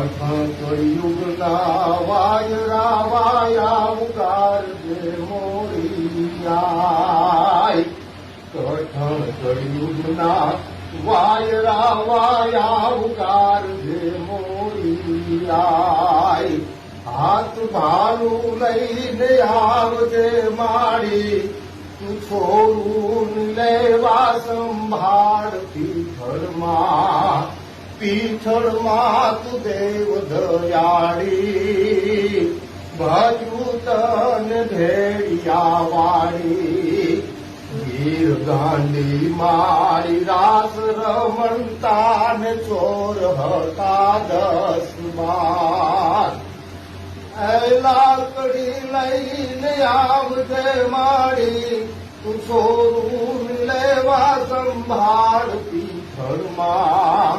કળિયુગના વાયરા વાયા ઉગારજે મોરિયાય. કળિયુગના વાયરા વાયા ઉગારજે મોરિયાય. હાથ ભાલું લઈને આવજે માડી, તું છોડું લેવા સંભાળ પીઠળમાં તું દેવ દયાળી. ભજવું તને ભેડિયા વાળી, વીર ગાંડી મારી રાસ રમણતા ને ચોર હતા 10-12. લાકડી લઈને આવજે માડી, તું છોડું લેવા સંભાળ પીઠળમાં